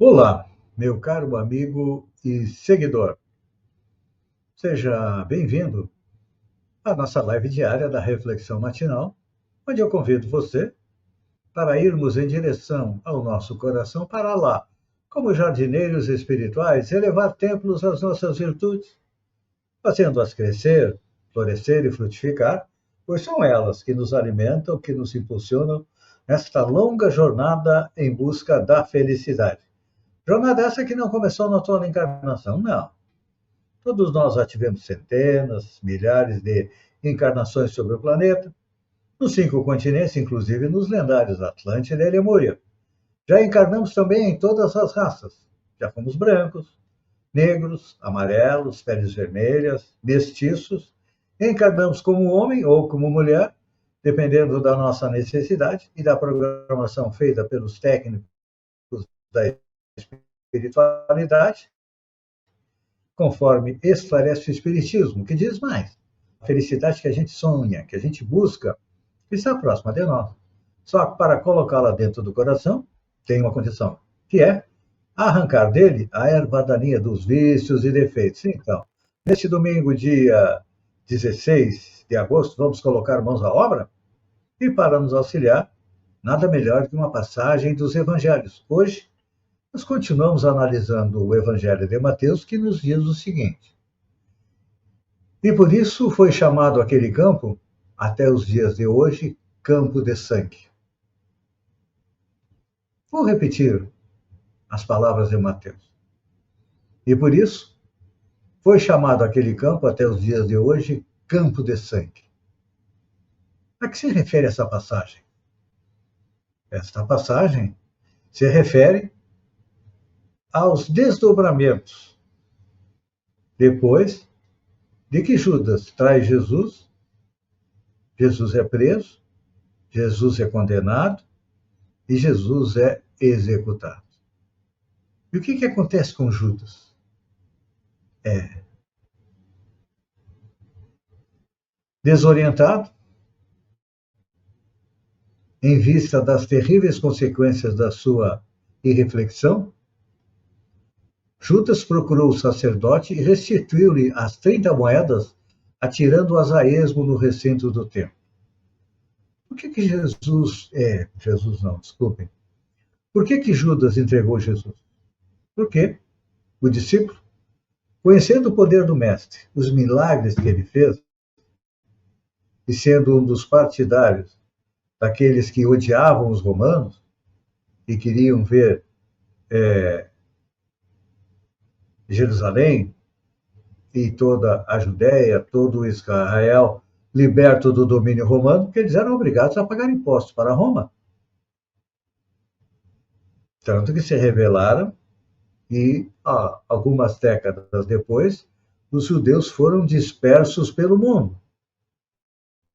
Olá, meu caro amigo e seguidor. Seja bem-vindo à nossa live diária da Reflexão Matinal, onde eu convido você para irmos em direção ao nosso coração para lá, como jardineiros espirituais, elevar templos às nossas virtudes, fazendo-as crescer, florescer e frutificar, pois são elas que nos alimentam, que nos impulsionam nesta longa jornada em busca da felicidade. Jornada essa que não começou na tua encarnação, não. Todos nós já tivemos centenas, milhares de encarnações sobre o planeta, nos 5 continentes, inclusive nos lendários Atlântida e Lemúria. Já encarnamos também em todas as raças. Já fomos brancos, negros, amarelos, peles vermelhas, mestiços. Encarnamos como homem ou como mulher, dependendo da nossa necessidade e da programação feita pelos técnicos da espiritualidade, conforme esclarece o Espiritismo, que diz mais. A felicidade que a gente sonha, que a gente busca, está próxima de nós. Só que para colocá-la dentro do coração, tem uma condição, que é arrancar dele a erva daninha dos vícios e defeitos. Então, neste domingo, dia 16 de agosto, vamos colocar mãos à obra? E para nos auxiliar, nada melhor que uma passagem dos evangelhos. Hoje, nós continuamos analisando o Evangelho de Mateus, que nos diz o seguinte: e por isso foi chamado aquele campo, até os dias de hoje, campo de sangue. Vou repetir as palavras de Mateus. E por isso foi chamado aquele campo, até os dias de hoje, campo de sangue. A que se refere essa passagem? Esta passagem se refere aos desdobramentos depois de que Judas traz Jesus, Jesus é preso, Jesus é condenado e Jesus é executado. E o que acontece com Judas? Desorientado, em vista das terríveis consequências da sua irreflexão, Judas procurou o sacerdote e restituiu-lhe as 30 moedas, atirando-as a esmo no recinto do templo. Por que Jesus não, desculpem. Por que Judas entregou Jesus? Porque o discípulo, conhecendo o poder do mestre, os milagres que ele fez, e sendo um dos partidários daqueles que odiavam os romanos e queriam ver Jerusalém e toda a Judéia, todo Israel liberto do domínio romano, porque eles eram obrigados a pagar impostos para Roma. Tanto que se rebelaram e, algumas décadas depois, os judeus foram dispersos pelo mundo,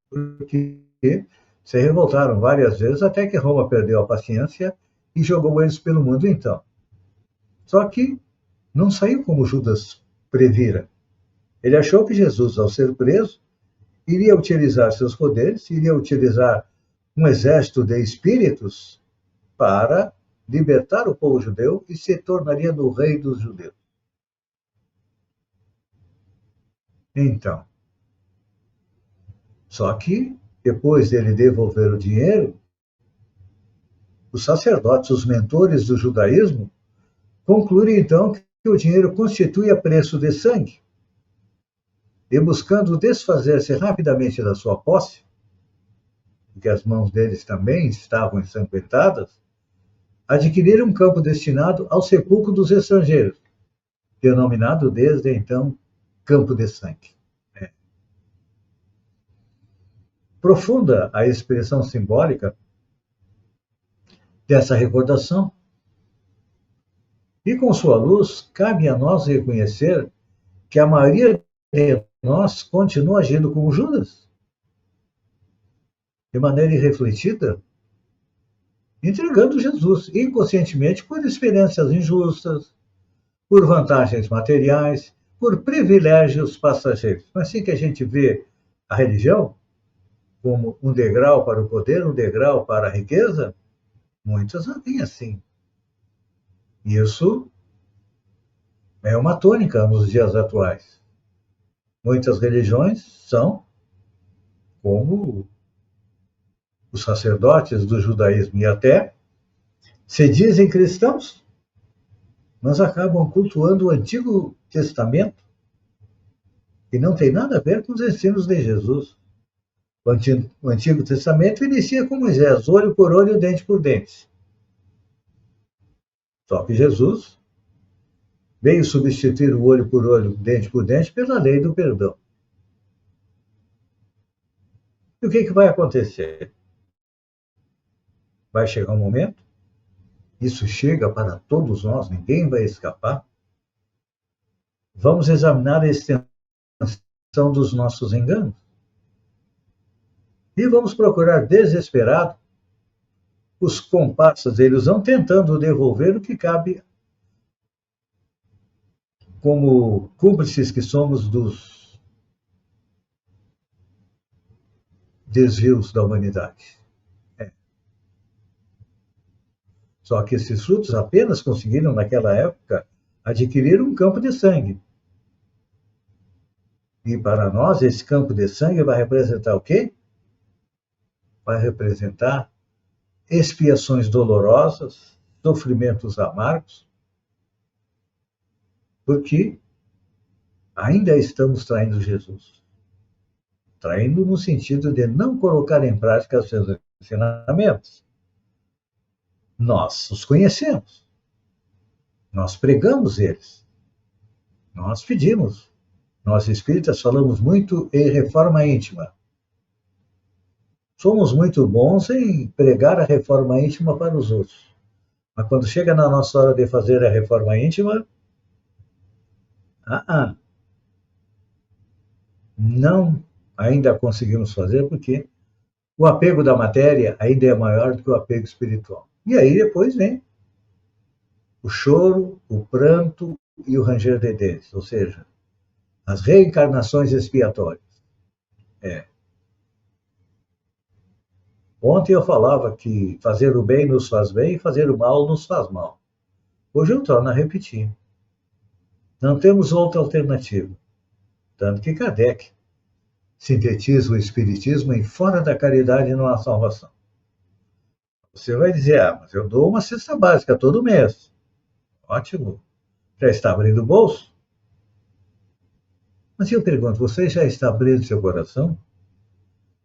porque se revoltaram várias vezes até que Roma perdeu a paciência e jogou eles pelo mundo então. Só que não saiu como Judas previra. Ele achou que Jesus, ao ser preso, iria utilizar seus poderes, iria utilizar um exército de espíritos para libertar o povo judeu e se tornaria no rei dos judeus. Então, só que depois dele devolver o dinheiro, os sacerdotes, os mentores do judaísmo, concluem então que o dinheiro constitui a preço de sangue. E buscando desfazer-se rapidamente da sua posse, porque as mãos deles também estavam ensanguentadas, adquiriram um campo destinado ao sepulcro dos estrangeiros, denominado desde então campo de sangue. Profunda a expressão simbólica dessa recordação, e com sua luz, cabe a nós reconhecer que a maioria de nós continua agindo como Judas, de maneira irrefletida, entregando Jesus inconscientemente por experiências injustas, por vantagens materiais, por privilégios passageiros. Não é assim que a gente vê a religião como um degrau para o poder, um degrau para a riqueza? Muitos a veem assim. Isso é uma tônica nos dias atuais. Muitas religiões são como os sacerdotes do judaísmo e até se dizem cristãos, mas acabam cultuando o Antigo Testamento, que não tem nada a ver com os ensinos de Jesus. O Antigo Testamento inicia com Moisés, olho por olho, dente por dente. Só que Jesus veio substituir o olho por olho, dente por dente, pela lei do perdão. E o que vai acontecer? Vai chegar um momento, isso chega para todos nós, ninguém vai escapar. Vamos examinar a extensão dos nossos enganos. E vamos procurar desesperado os comparsas da ilusão tentando devolver o que cabe como cúmplices que somos dos desvios da humanidade. Só que esses frutos apenas conseguiram, naquela época, adquirir um campo de sangue. E para nós, esse campo de sangue vai representar o quê? Vai representar expiações dolorosas, sofrimentos amargos, porque ainda estamos traindo Jesus. Traindo no sentido de não colocar em prática os seus ensinamentos. Nós os conhecemos, nós pregamos eles, nós pedimos. Nós espíritas falamos muito em reforma íntima. Somos muito bons em pregar a reforma íntima para os outros. Mas quando chega na nossa hora de fazer a reforma íntima, não ainda conseguimos fazer, porque o apego da matéria ainda é maior do que o apego espiritual. E aí depois vem o choro, o pranto e o ranger de dentes, ou seja, as reencarnações expiatórias. Ontem eu falava que fazer o bem nos faz bem e fazer o mal nos faz mal. Hoje eu torno a repetir. Não temos outra alternativa. Tanto que Kardec sintetiza o Espiritismo em fora da caridade não há salvação. Você vai dizer, mas eu dou uma cesta básica todo mês. Ótimo. Já está abrindo o bolso? Mas eu pergunto, você já está abrindo seu coração?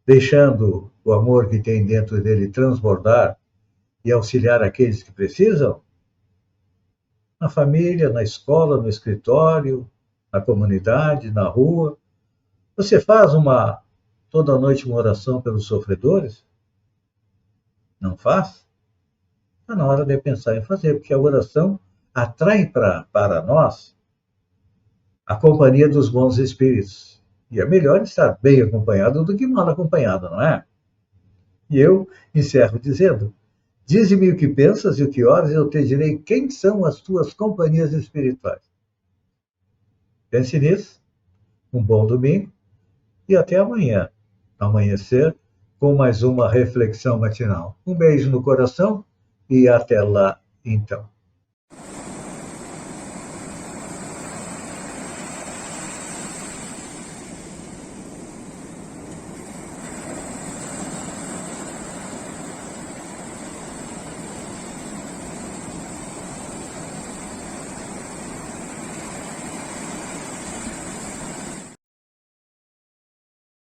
Deixando o amor que tem dentro dele transbordar e auxiliar aqueles que precisam? Na família, na escola, no escritório, na comunidade, na rua. Você faz toda noite uma oração pelos sofredores? Não faz? Está na hora de pensar em fazer, porque a oração atrai para nós a companhia dos bons espíritos. E é melhor estar bem acompanhado do que mal acompanhado, não é? E eu encerro dizendo, dize-me o que pensas e o que horas eu te direi quem são as tuas companhias espirituais. Pense nisso, um bom domingo e até amanhã, amanhecer, com mais uma reflexão matinal. Um beijo no coração e até lá, então.